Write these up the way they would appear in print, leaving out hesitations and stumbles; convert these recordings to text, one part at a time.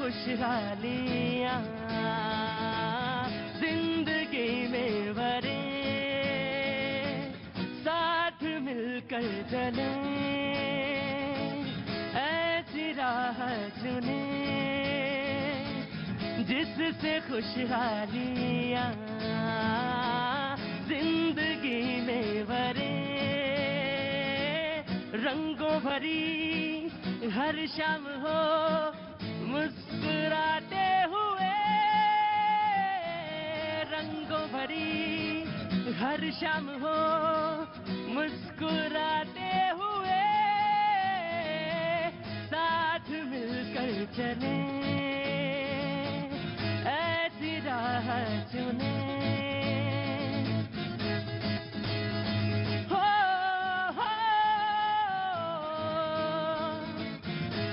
खुशहालियाँ जिंदगी में भरे, साथ मिलकर चले, ऐसी राह चुने जिससे खुशहालियाँ जिंदगी में भरे, रंगों भरी हर शाम हो मुस्कुराते हुए, रंगों भरी हर शाम हो मुस्कुराते हुए, साथ मिलकर चले, ऐसी राह चुने।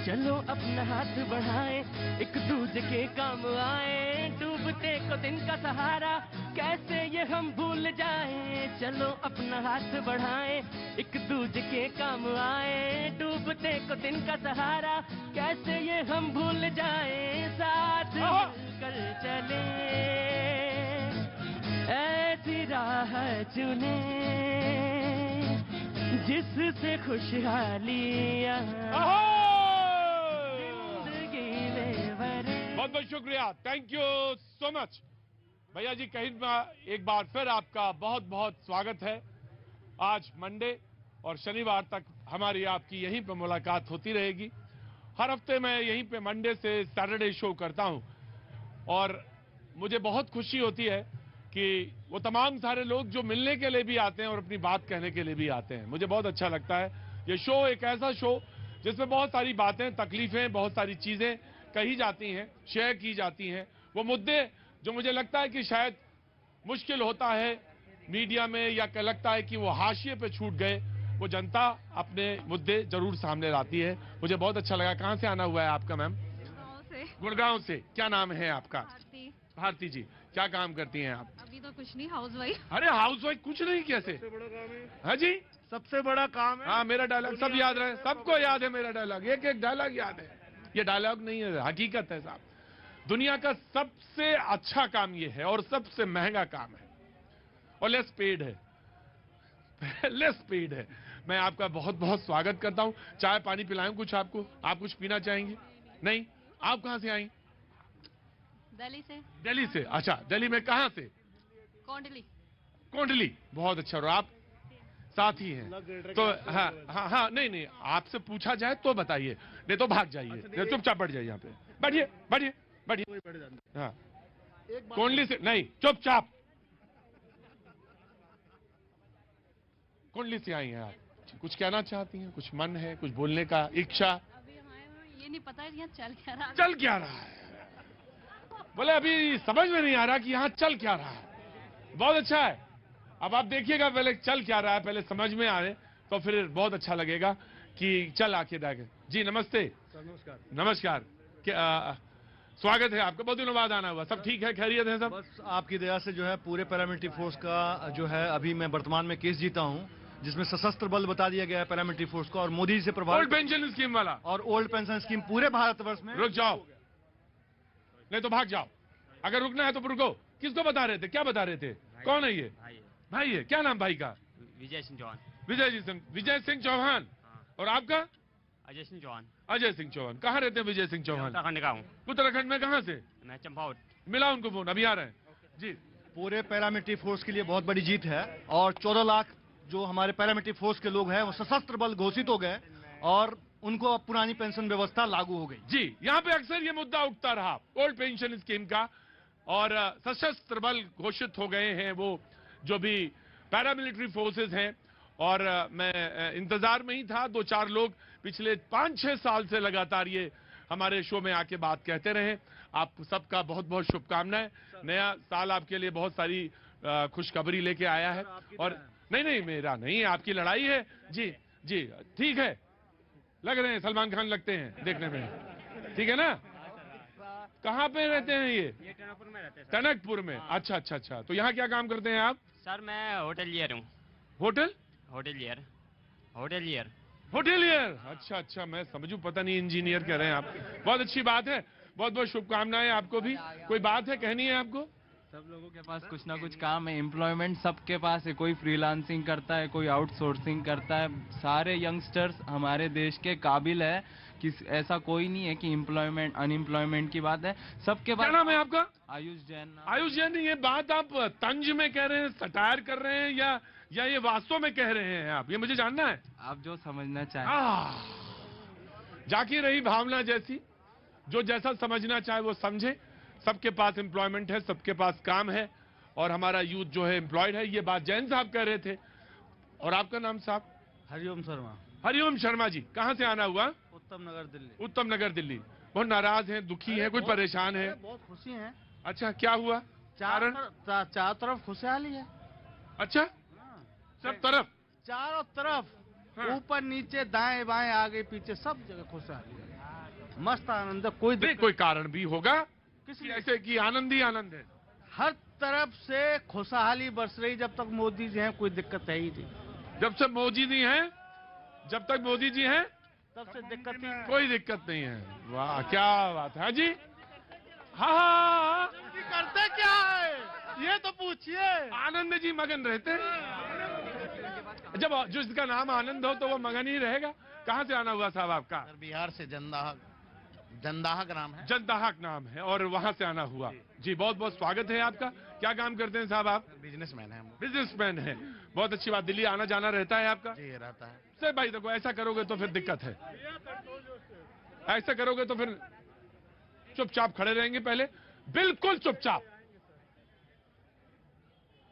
चलो अपना हाथ बढ़ाएं, एक दूजे के काम आए, डूबते को दिन का सहारा कैसे ये हम भूल जाएं। चलो अपना हाथ बढ़ाएं, एक दूजे के काम आए, डूबते को दिन का सहारा कैसे ये हम भूल जाएं। साथ मिलकर चले, ऐसी राह चुने जिससे खुशहालियाँ बहुत बहुत शुक्रिया, थैंक यू सो मच भैया जी। कहीं एक बार फिर आपका बहुत बहुत स्वागत है। आज मंडे और शनिवार तक हमारी आपकी यहीं पे मुलाकात होती रहेगी। हर हफ्ते मैं यहीं पे मंडे से सैटरडे शो करता हूं और मुझे बहुत खुशी होती है कि वो तमाम सारे लोग जो मिलने के लिए भी आते हैं और अपनी बात कहने के लिए भी आते हैं। मुझे बहुत अच्छा लगता है। ये शो एक ऐसा शो जिसमें बहुत सारी बातें, तकलीफें, बहुत सारी चीजें कही जाती हैं, शेयर की जाती हैं। वो मुद्दे जो मुझे लगता है कि शायद मुश्किल होता है मीडिया में, या लगता है कि वो हाशिए पे छूट गए, वो जनता अपने मुद्दे जरूर सामने लाती है। मुझे बहुत अच्छा लगा। कहां से आना हुआ है आपका मैम? गुड़गांव से। क्या नाम है आपका? भारती। भारती जी, क्या काम करती हैं आप? अभी तो कुछ नहीं, हाउसवाइफ। अरे हाउसवाइफ कुछ नहीं, कैसे? सबसे बड़ा काम है। हाँ जी, सबसे बड़ा काम है। हाँ, मेरा डायलॉग सब याद रहे, सबको याद है मेरा डायलॉग, एक एक डायलॉग याद है। ये डायलॉग नहीं है, हकीकत है साहब। दुनिया का सबसे अच्छा काम ये है और सबसे महंगा काम है और लेस पेड है। लेस पेड है। मैं आपका बहुत बहुत स्वागत करता हूं। चाय पानी पिलाऊं कुछ आपको? आप कुछ पीना चाहेंगे? नहीं? आप कहां से आई? दिल्ली से। दिल्ली से। अच्छा, दिल्ली में कहां से? कोंडली। कोंडली। बहुत अच्छा। और आप? साथ ही हैं तो? हाँ हाँ हाँ, नहीं नहीं, आपसे पूछा जाए तो बताइए, नहीं तो भाग जाइए, चुपचाप बैठ जाइए यहाँ पे। बैठिए बैठिए बैठिए। हाँ, कोंडली से नहीं, चुपचाप। कोंडली से आई हैं आप, कुछ कहना चाहती हैं? कुछ मन है, कुछ बोलने का इच्छा? अभी हमारे ये नहीं पता है यहाँ चल क्या रहा है। चल क्या रहा है? बोले अभी समझ में नहीं आ रहा कि यहाँ चल क्या रहा है। बहुत अच्छा है। अब आप देखिएगा, पहले चल क्या रहा है, पहले समझ में आए तो फिर बहुत अच्छा लगेगा कि चल आके देखे। जी नमस्ते सर। नमस्कार। नमस्कार। स्वागत है आपका। बहुत दिनों बाद आना हुआ। सब ठीक है, खैरियत है सब? बस आपकी दया से जो है पूरे पैरामिलिट्री फोर्स का जो है, अभी मैं वर्तमान में केस जीता हूँ जिसमें सशस्त्र बल बता दिया गया है पैरामिलिट्री फोर्स को, और मोदी से प्रभावित ओल्ड पेंशन स्कीम वाला, और ओल्ड पेंशन स्कीम पूरे भारतवर्ष में। रुक जाओ, नहीं तो भाग जाओ। अगर रुकना है तो रुको। किसको बता रहे थे? क्या बता रहे थे? कौन है ये? भाई है। क्या नाम भाई का? विजय सिंह चौहान। विजय सिंह चौहान। और आपका? अजय सिंह चौहान। अजय सिंह चौहान। कहाँ रहते हैं विजय सिंह चौहान? उत्तराखंड का हूँ। उत्तराखंड में कहाँ से? मैं चंपावत। मिला उनको फोन, अभी आ रहे हैं जी। पूरे पैरामिलिट्री फोर्स के लिए बहुत बड़ी जीत है, और 14 लाख जो हमारे पैरामिलिट्री फोर्स के लोग हैं वो सशस्त्र बल घोषित हो गए और उनको अब पुरानी पेंशन व्यवस्था लागू हो गई। जी, यहाँ पे अक्सर ये मुद्दा उठता रहा ओल्ड पेंशन स्कीम का, और सशस्त्र बल घोषित हो गए हैं वो जो भी पैरामिलिट्री फोर्सेस हैं। और मैं इंतजार में ही था। 2-4 लोग पिछले 5-6 साल से लगातार ये हमारे शो में आके बात कहते रहे। आप सबका बहुत बहुत शुभकामनाएं। नया साल आपके लिए बहुत सारी खुशखबरी लेके आया है। और नहीं, मेरा नहीं, आपकी लड़ाई है। जी जी, ठीक है, लग रहे हैं सलमान खान लगते हैं देखने में, ठीक है ना? कहाँ पे रहते हैं ये? टनकपुर में रहते हैं। टनकपुर में। अच्छा अच्छा अच्छा। तो यहाँ क्या काम करते हैं आप? सर मैं होटलियर हूँ। होटलियर? होटलियर। अच्छा अच्छा, मैं समझू, पता नहीं इंजीनियर कह रहे हैं आप। बहुत अच्छी बात है। बहुत बहुत शुभकामनाएं आपको भी। कोई बात है कहनी है आपको? सब लोगों के पास कुछ ना कुछ काम है, एम्प्लॉयमेंट सबके पास है, कोई फ्रीलांसिंग करता है, कोई आउटसोर्सिंग करता है। सारे यंगस्टर्स हमारे देश के काबिल है कि ऐसा कोई नहीं है कि एम्प्लॉयमेंट अनएम्प्लॉयमेंट की बात है, सबके क्या पास। नाम है आपका? आयुष जैन। आयुष जैन, ये बात आप तंज में कह रहे हैं, सटायर कर रहे हैं, या ये वास्तव में कह रहे हैं आप? ये मुझे जानना है। आप जो समझना चाहें। जाकी रही भावना जैसी, जो जैसा समझना चाहे वो समझे। सबके पास एम्प्लॉयमेंट है, सबके पास काम है, और हमारा यूथ जो है एम्प्लॉयड है। ये बात जैन साहब कह रहे थे। और आपका नाम साहब? हरिओम शर्मा। हरिओम शर्मा जी, कहाँ से आना हुआ? उत्तम नगर दिल्ली। उत्तम नगर दिल्ली। बहुत नाराज हैं, दुखी हैं, कुछ परेशान है? बहुत खुशी है। अच्छा, क्या हुआ? कारण? चारों तरफ खुशहाली है। अच्छा, सब तरफ? चारों तरफ, हाँ। ऊपर नीचे दाएं बाएं आगे पीछे सब जगह खुशहाली है। मस्त आनंद है, कोई नहीं, दिक्कत कोई कारण भी होगा किसी कि ऐसे कि आनंद ही आनंद है। हर तरफ से खुशहाली बरस रही। जब तक मोदी जी हैं कोई दिक्कत है ही नहीं। जब से मोदी जी हैं, जब तक मोदी जी हैं, तब से दिक्कत ही नहीं। कोई दिक्कत नहीं है। वाह, क्या बात है जी। हाँ, करते क्या है ये तो पूछिए। आनंद जी मगन रहते हैं। जब जिसका नाम आनंद हो तो वो मगन ही रहेगा। कहाँ से आना हुआ साहब आपका? बिहार से जंदाहा नाम है। जनदाहक नाम है, और वहां से आना हुआ। जी, बहुत बहुत स्वागत है आपका। क्या काम करते हैं साहब आप? बिजनेसमैन है। बिजनेसमैन है। बहुत अच्छी बात। दिल्ली आना जाना रहता है आपका? जी, रहता है। सर भाई देखो, ऐसा करोगे तो फिर दिक्कत है। ऐसा करोगे तो फिर चुपचाप खड़े रहेंगे पहले, बिल्कुल चुपचाप।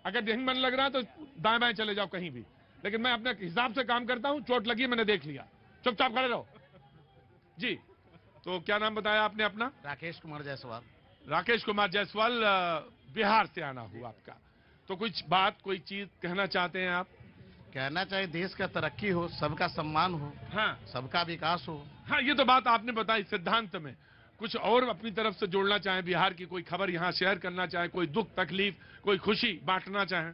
अगर नहीं मन लग रहा तो दाएं बाएं चले जाओ कहीं भी, लेकिन मैं अपने हिसाब से काम करता हूं। चोट लगी, मैंने देख लिया। चुपचाप खड़े रहो जी। तो क्या नाम बताया आपने अपना? राकेश कुमार जायसवाल। राकेश कुमार जायसवाल, बिहार से आना हुआ आपका। तो कुछ बात, कोई चीज कहना चाहते हैं आप? कहना चाहिए देश का तरक्की हो, सबका सम्मान हो, हाँ सबका विकास हो। हाँ, ये तो बात आपने बताई सिद्धांत में। कुछ और अपनी तरफ से जोड़ना चाहें, बिहार की कोई खबर यहाँ शेयर करना चाहें, कोई दुख तकलीफ, कोई खुशी बांटना चाहें?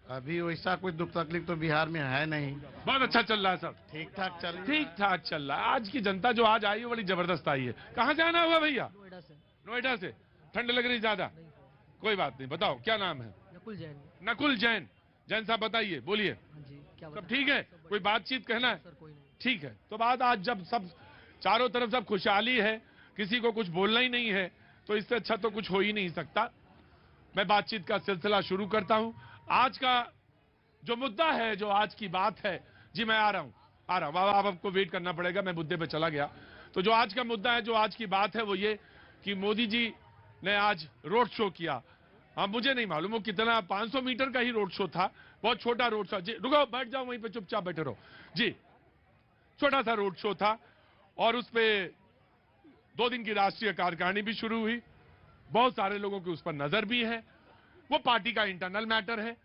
अभी वैसा कोई दुख तकलीफ तो बिहार में है नहीं। बहुत अच्छा चल रहा है सब, ठीक ठाक चल रही है। ठीक ठाक चल रहा है। आज की जनता जो आज आई है बड़ी जबरदस्त आई है। कहाँ से आना हुआ भैया? नोएडा से। ठंड लग रही ज्यादा? कोई बात नहीं, बताओ क्या नाम है? नकुल जैन। नकुल जैन। जैन साहब बताइए, बोलिए। हाँ जी, क्या सब ठीक है? कोई बातचीत कहना है? सर कोई नहीं। ठीक है। तो बात आज जब सब चारों तरफ सब खुशहाली है, किसी को कुछ बोलना ही नहीं है, तो इससे अच्छा तो कुछ हो ही नहीं सकता। मैं बातचीत का सिलसिला शुरू करता हूं। आज का जो मुद्दा है, जो आज की बात है, जी मैं आ रहा हूं। अब आपको वेट करना पड़ेगा, मैं मुद्दे पे चला गया। तो जो आज का मुद्दा है, जो आज की बात है, वो ये कि मोदी जी ने आज रोड शो किया। अब मुझे नहीं मालूम वो कितना, 500 मीटर का ही रोड शो था, बहुत छोटा रोड शो। जी रुको, बैठ जाओ वहीं पे, चुपचाप बैठे रहो जी। छोटा सा रोड शो था, और उस पे 2 दिन की राष्ट्रीय कार्यकारिणी भी शुरू हुई। बहुत सारे लोगों की उस पर नजर भी है। वो पार्टी का इंटरनल मैटर है,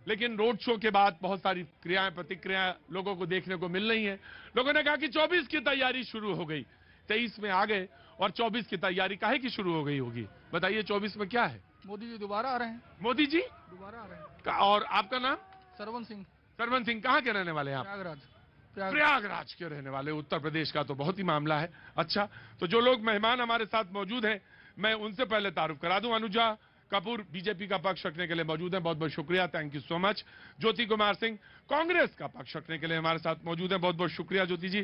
लेकिन रोड शो के बाद बहुत सारी क्रियाएं, प्रतिक्रियाएं लोगों को देखने को मिल रही हैं। लोगों ने कहा कि 24 की तैयारी शुरू हो गई। 23 में आ गए, और 24 की तैयारी काहे की शुरू हो गई होगी? बताइए, 24 में क्या है? मोदी जी दोबारा आ रहे हैं। मोदी जी दोबारा आ रहे हैं। और आपका नाम? सरवन सिंह। सरवन सिंह। कहाँ के रहने वाले हैं आप? प्रयागराज। प्रयागराज के रहने वाले। उत्तर प्रदेश का तो बहुत ही मामला है। अच्छा, तो जो लोग मेहमान हमारे साथ मौजूद हैं, मैं उनसे पहले तारुफ करा दूं। अनुजा कपूर बीजेपी का पक्ष रखने के लिए मौजूद हैं, बहुत बहुत शुक्रिया, thank you so much. Jyoti Kumar Singh Congress का पक्ष रखने के लिए हमारे साथ मौजूद हैं, बहुत बहुत शुक्रिया ज्योति जी।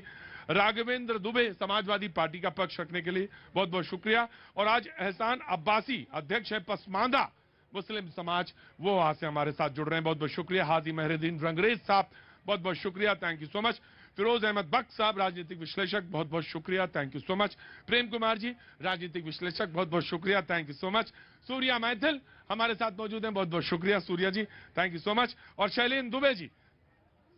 राघवेंद्र दुबे समाजवादी पार्टी का पक्ष रखने के लिए बहुत बहुत शुक्रिया। और आज एहसान अब्बासी, अध्यक्ष है पसमांदा मुस्लिम समाज, वो वहां से हमारे साथ जुड़ रहे हैं, बहुत बहुत शुक्रिया। हादी मेहरुद्दीन रंगरेज साहब, बहुत बहुत शुक्रिया, thank you so much. Firoz Ahmad Bakhsh साहब, राजनीतिक विश्लेषक, बहुत बहुत शुक्रिया, thank you so much. Prem Kumar ji, राजनीतिक विश्लेषक, बहुत बहुत शुक्रिया, thank you so much. Surya Maithil हमारे साथ मौजूद हैं, बहुत बहुत शुक्रिया Surya ji, thank you so much. और शैलेंद्र दुबे जी,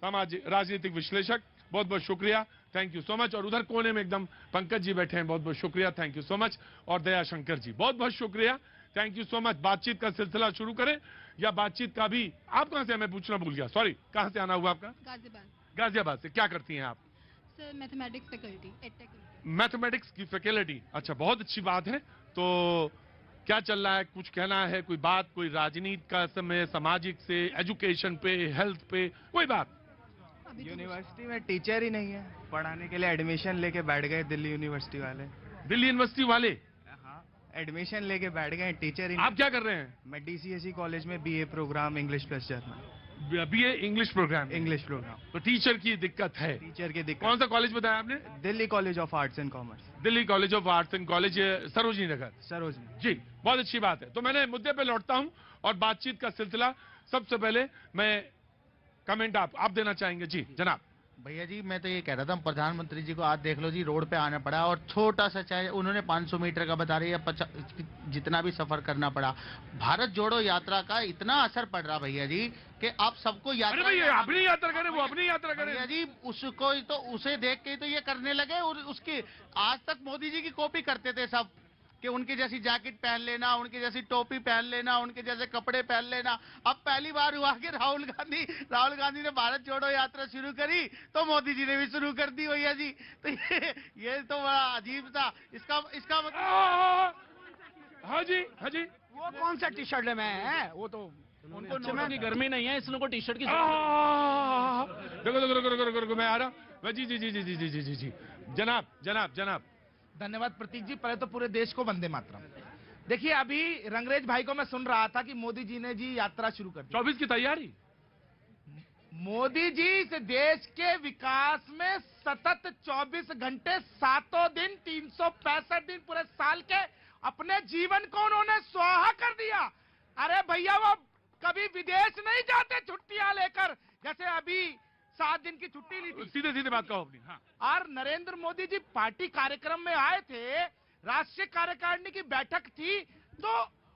राजनीतिक विश्लेषक, बहुत बहुत शुक्रिया, थैंक यू सो मच। और उधर कोने में एकदम पंकज जी बैठे हैं, बहुत बहुत शुक्रिया, थैंक यू सो मच। और दया शंकर जी, बहुत बहुत शुक्रिया, थैंक यू सो मच। बातचीत का सिलसिला शुरू करें, या बातचीत का भी? आप कहां से? मैं पूछना भूल गया, सॉरी। कहां से आना हुआ आपका? गाजियाबाद। गाजियाबाद से। क्या करती हैं आप? Sir mathematics faculty, edtech. Mathematics की फैकल्टी। अच्छा, बहुत अच्छी बात है। तो क्या चल रहा है, कुछ कहना है? कोई बात, कोई राजनीति का समय, सामाजिक से, एजुकेशन पे, हेल्थ पे, कोई बात? यूनिवर्सिटी में टीचर ही नहीं है, पढ़ाने के लिए एडमिशन लेके बैठ गए दिल्ली यूनिवर्सिटी वाले। दिल्ली यूनिवर्सिटी वाले? हाँ, एडमिशन लेके बैठ गए टीचर। आप क्या कर रहे हैं? मैं डीसीएसई कॉलेज में BA programme English plus German. BA English programme. English programme. तो टीचर की दिक्कत है। टीचर की दिक्कत। कौन सा कॉलेज बताया आपने? Delhi college of arts and commerce. Delhi college of arts and college, Sarojini Nagar. Sarojini. जी, बहुत अच्छी बात है। तो मैंने मुद्दे पे लौटता हूं और बातचीत का सिलसिला। सबसे पहले मैं कमेंट आप देना चाहेंगे? जी जनाब। भैया जी, मैं तो ये कह रहा था, प्रधानमंत्री जी को आज देख लो जी, रोड पे आना पड़ा और छोटा सा, चाहे उन्होंने 500 मीटर का बता रही है, जितना भी सफर करना पड़ा, भारत जोड़ो यात्रा का इतना असर पड़ रहा भैया जी कि आप सबको अरे यात्रा, भाई अपनी यात्रा करें, वो अपनी यात्रा करें। भैया जी उसको तो, उसे देख के ही तो ये करने लगे। और उसकी आज तक मोदी जी की कॉपी करते थे सब, कि उनकी जैसी जैकेट पहन लेना, उनकी जैसी टोपी पहन लेना, उनके जैसे कपड़े पहन लेना। अब पहली बार हुआ कि राहुल गांधी ने भारत जोड़ो यात्रा शुरू करी तो मोदी जी ने भी शुरू कर दी भैया जी। तो ये तो बड़ा अजीब था। इसका मतलब, हाँ जी, हाँ जी। वो कौन सा टी शर्ट में है? वो तो उनको नोटों की गर्मी नहीं है, इसलिए को टी शर्ट की देखो मैं आ रहा हूँ। जी जी जी जी जी जी जी जी जी जनाब जनाब जनाब। धन्यवाद प्रतीक जी। पहले तो पूरे देश को वंदे मातरम। देखिए, अभी रंगरेज भाई को मैं सुन रहा था कि मोदी जी ने जी यात्रा शुरू कर दी। 24 की तैयारी। मोदी जी इस देश के विकास में सतत 24 घंटे 7 दिन 365 दिन पूरे साल के अपने जीवन को उन्होंने स्वाहा कर दिया। अरे भैया, वो कभी विदेश नहीं जाते छुट्टियां लेकर, जैसे अभी 7 दिन की छुट्टी ली थी। सीधे सीधे बात कहो अपनी। हाँ। और नरेंद्र मोदी जी पार्टी कार्यक्रम में आए थे, राष्ट्रीय कार्यकारिणी की बैठक थी, तो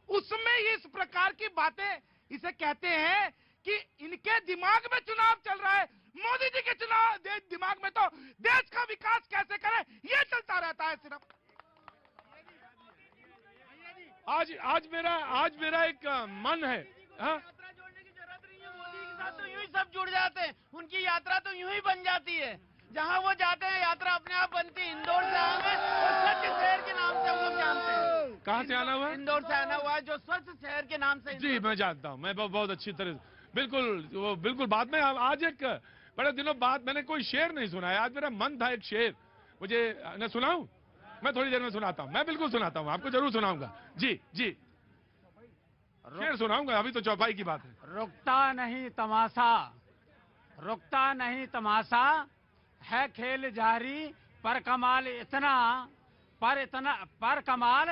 उसमें इस प्रकार की बातें इसे कहते हैं कि इनके दिमाग में चुनाव चल रहा है। मोदी जी के दिमाग में तो देश का विकास कैसे करें ये चलता रहता है सिर्फ। आज मेरा एक मन है। हाँ? तो यूं ही सब जुड़ जाते हैं, उनकी यात्रा तो यूं ही बन जाती है। जहां वो जाते हैं यात्रा अपने आप बनती है। इंदौर से आए हैं और स्वच्छ शहर के नाम से हम लोग जानते हैं। कहाँ से आना हुआ है? इंदौर से आना हुआ है, जो स्वच्छ शहर के नाम से। जी मैं जानता हूँ, मैं बहुत अच्छी तरह से। बिल्कुल बाद में। आज एक बड़े दिनों बाद मैंने कोई शेर नहीं सुना है। आज मेरा मन था एक शेर, मुझे न सुनाऊं? मैं थोड़ी देर में सुनाता हूँ। मैं बिल्कुल सुनाता हूँ, आपको जरूर सुनाऊंगा। जी जी, शेर सुनाऊंगा। अभी तो चौपाई की बात है। रुकता नहीं तमाशा, रुकता नहीं तमाशा, है खेल जारी, पर कमाल इतना, पर कमाल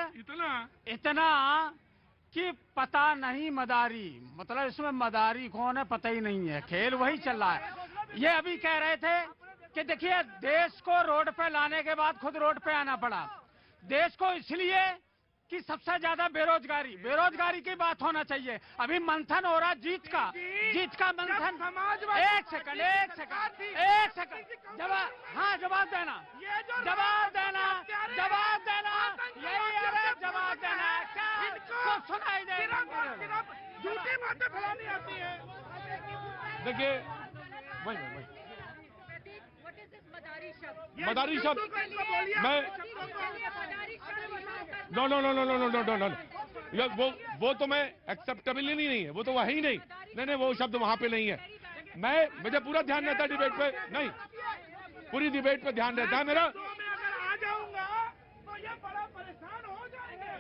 इतना कि पता नहीं मदारी। मतलब इसमें मदारी कौन है पता ही नहीं है, खेल वही चल रहा है। ये अभी कह रहे थे कि देखिए, देश को रोड पे लाने के बाद खुद रोड पे आना पड़ा। देश को इसलिए कि सबसे ज्यादा बेरोजगारी की बात होना चाहिए। अभी मंथन हो रहा जीत का मंथन। एक सेकंड जवाब, हाँ जवाब देना, यही जवाब देना। क्या सुनाई दे? झूठी बातें फैलानी आती है। देखिए वही मदारी शब्द मैं नो वो तो मैं एक्सेप्टेबल ही नहीं है। वो तो वही नहीं, वो शब्द वहां पे नहीं है। मुझे पूरा ध्यान रहता है डिबेट पे। नहीं, पूरी डिबेट पे ध्यान रहता है मेरा। आ जाऊंगा तो ये बड़ा परेशान हो जाएंगे।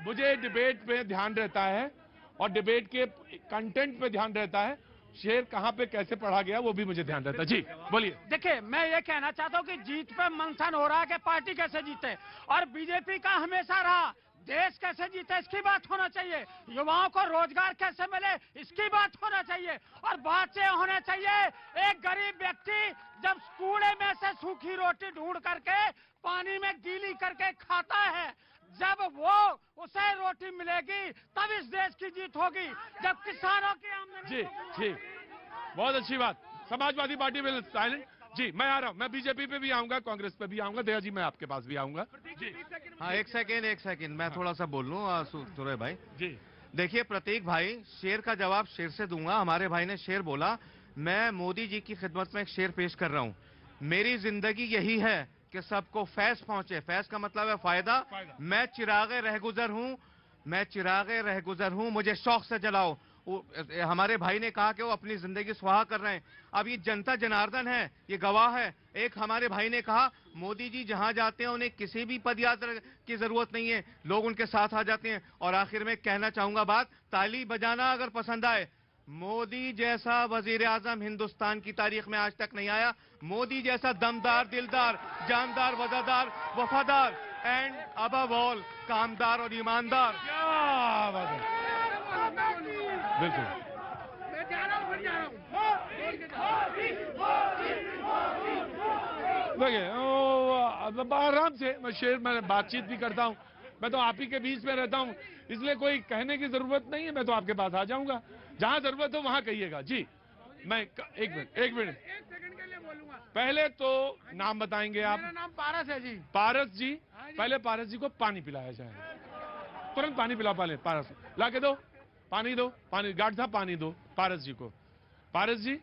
मुझे डिबेट पे ध्यान रहता है और डिबेट के कंटेंट पे ध्यान रहता है। शेर कहाँ पे कैसे पढ़ा गया वो भी मुझे ध्यान रहता है। जी बोलिए। देखिए, मैं ये कहना चाहता हूँ कि जीत पे मंथन हो रहा है कि पार्टी कैसे जीते, और बीजेपी का हमेशा रहा देश कैसे जीते इसकी बात होना चाहिए, युवाओं को रोजगार कैसे मिले इसकी बात होना चाहिए। और बात ये होना चाहिए, एक गरीब व्यक्ति जब कूड़े में से सूखी रोटी ढूंढ करके पानी में गीली करके खाता है, जब वो उसे रोटी मिलेगी तब इस देश की जीत होगी। जब किसानों की आमदनी। जी बहुत अच्छी बात। समाजवादी पार्टी में साइलेंट। जी मैं आ रहा हूँ, मैं बीजेपी पे भी आऊंगा, कांग्रेस पे भी आऊंगा। दया जी मैं आपके पास भी आऊंगा। जी हाँ, एक सेकेंड मैं थोड़ा सा बोल लूँ सूर्य भाई। जी देखिए प्रतीक भाई, शेर का जवाब शेर से दूंगा। हमारे भाई ने शेर बोला, मैं मोदी जी की खिदमत में एक शेर पेश कर रहा हूँ। मेरी जिंदगी यही है कि सबको फैज पहुंचे। फैज का मतलब है फायदा। मैं चिरागे रहगुजर हूँ, मुझे शौक से जलाओ। हमारे भाई ने कहा कि वो अपनी जिंदगी सुहा कर रहे हैं। अब ये जनता जनार्दन है, ये गवाह है। एक हमारे भाई ने कहा मोदी जी जहां जाते हैं उन्हें किसी भी पदयात्रा की जरूरत नहीं है, लोग उनके साथ आ जाते हैं। और आखिर में कहना चाहूंगा बात, ताली बजाना अगर पसंद आए, मोदी जैसा वजीर आजम हिंदुस्तान की तारीख में आज तक नहीं आया। मोदी जैसा दमदार, दिलदार, जानदार, वफादार, वफादार एंड अबव ऑल कामदार और ईमानदार। क्या बात है, बिल्कुल। देखिए आराम से मैं बातचीत भी करता हूँ, मैं तो आप ही के बीच में रहता हूँ, इसलिए कोई कहने की जरूरत नहीं है। मैं तो आपके पास आ जाऊंगा, जहां जरूरत हो वहां कहिएगा। जी मैं एक मिनट पहले तो नाम बताएंगे आप? मेरा नाम पारस है जी। पारस जी, पहले पारस जी को पानी पिलाया जाए, तुरंत पानी पिलाओ। पहले पारस ला के दो, पानी दो, पानी गार्ड साहब पानी दो पारस जी को। पारस जी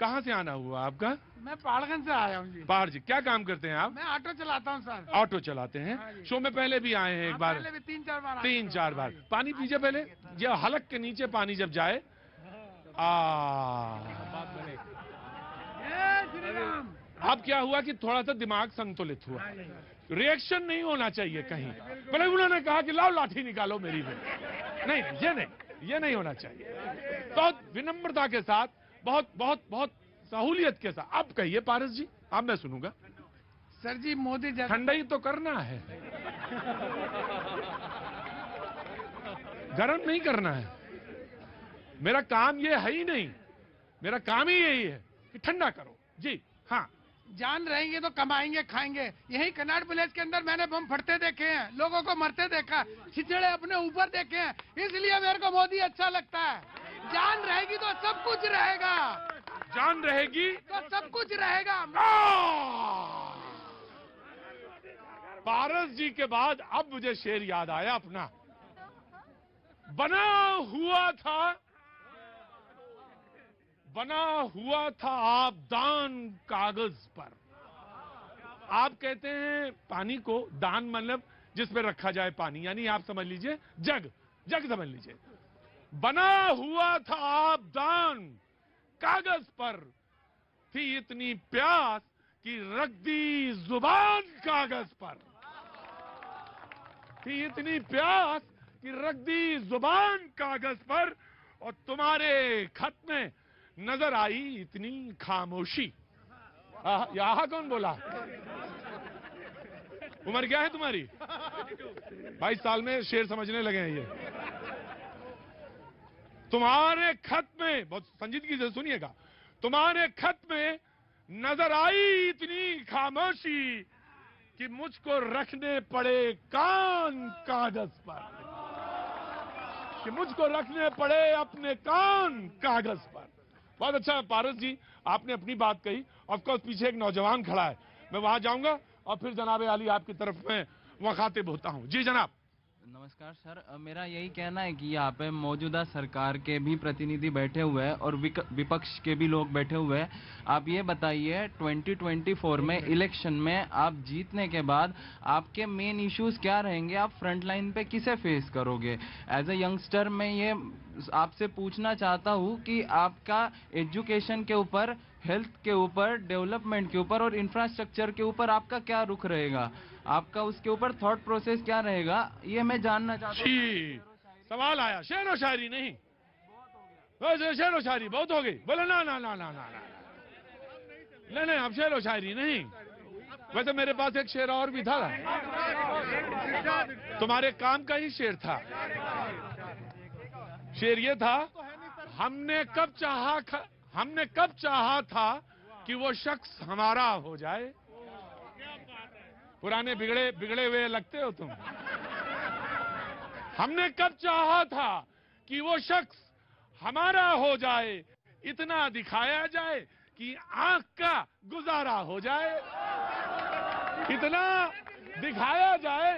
कहाँ से आना हुआ आपका? मैं पहाड़गंज से आया हूँ जी। पहाड़ जी, क्या काम करते हैं आप? मैं ऑटो चलाता हूँ सर। ऑटो चलाते हैं। शो में पहले भी आए हैं एक बार? पहले भी 3-4 बार। 3-4 बार। पानी पीजिए पहले, ये हलक के नीचे पानी जब जाए। अब क्या हुआ कि थोड़ा सा दिमाग संतुलित हुआ, रिएक्शन नहीं होना चाहिए कहीं। पहले उन्होंने कहा कि लाओ लाठी निकालो मेरी में, नहीं ये नहीं होना चाहिए। तो विनम्रता के साथ, बहुत बहुत बहुत सहूलियत के साथ अब कहिए पारस जी, अब मैं सुनूंगा। सर जी मोदी ठंडाई तो करना है, गरम नहीं करना है। मेरा काम ये है ही नहीं, मेरा काम ही यही है कि ठंडा करो। जी हाँ, जान रहेंगे तो कमाएंगे खाएंगे। यही कनाड विलेज के अंदर मैंने बम फटते देखे हैं, लोगों को मरते देखा, छिछड़े अपने ऊपर देखे हैं, इसलिए मेरे को मोदी अच्छा लगता है। जान रहेगी तो सब कुछ रहेगा, जान रहेगी तो सब कुछ रहेगा। पारस जी के बाद अब मुझे शेर याद आया अपना। बना हुआ था आबदान कागज पर। आप कहते हैं पानी को दान, मतलब जिस पे रखा जाए पानी, यानी आप समझ लीजिए जग समझ लीजिए। बना हुआ था आबदान कागज पर, थी इतनी प्यास कि रख दी जुबान कागज पर। थी इतनी प्यास कि रख दी जुबान कागज पर, और तुम्हारे खत में नजर आई इतनी खामोशी। यहां कौन बोला? उम्र क्या है तुम्हारी? 22 साल में शेर समझने लगे हैं ये। तुम्हारे खत में, बहुत संजीदगी से सुनिएगा, तुम्हारे खत में नजर आई इतनी खामोशी कि मुझको रखने पड़े कान कागज पर, कि मुझको रखने पड़े अपने कान कागज पर। बहुत अच्छा पारस जी, आपने अपनी बात कही। ऑफकोर्स पीछे एक नौजवान खड़ा है, मैं वहां जाऊंगा और फिर जनाब आली आपकी तरफ में मुखातिब होता हूं। जी जनाब। नमस्कार सर, मेरा यही कहना है कि यहाँ पे मौजूदा सरकार के भी प्रतिनिधि बैठे हुए हैं और विपक्ष के भी लोग बैठे हुए हैं। आप ये बताइए 2024 में इलेक्शन में आप जीतने के बाद आपके मेन इश्यूज क्या रहेंगे? आप फ्रंट लाइन पे किसे फेस करोगे? एज ए यंगस्टर मैं ये आपसे पूछना चाहता हूँ कि आपका एजुकेशन के ऊपर, हेल्थ के ऊपर, डेवलपमेंट के ऊपर और इंफ्रास्ट्रक्चर के ऊपर आपका क्या रुख रहेगा? आपका उसके ऊपर थॉट प्रोसेस क्या रहेगा, ये मैं जानना चाहता हूँ। सवाल आया, शेर व शायरी नहीं, शेर व शायरी बहुत हो गई। बोले ना ना ना ना ना नहीं, अब शेर व शायरी नहीं। वैसे मेरे पास एक शेर और भी था, तुम्हारे काम का ही शेर था। शेर ये था, हमने कब चाहा था कि वो शख्स हमारा हो जाए। पुराने बिगड़े हुए लगते हो तुम। हमने कब चाहा था कि वो शख्स हमारा हो जाए, इतना दिखाया जाए कि आंख का गुजारा हो जाए। इतना दिखाया जाए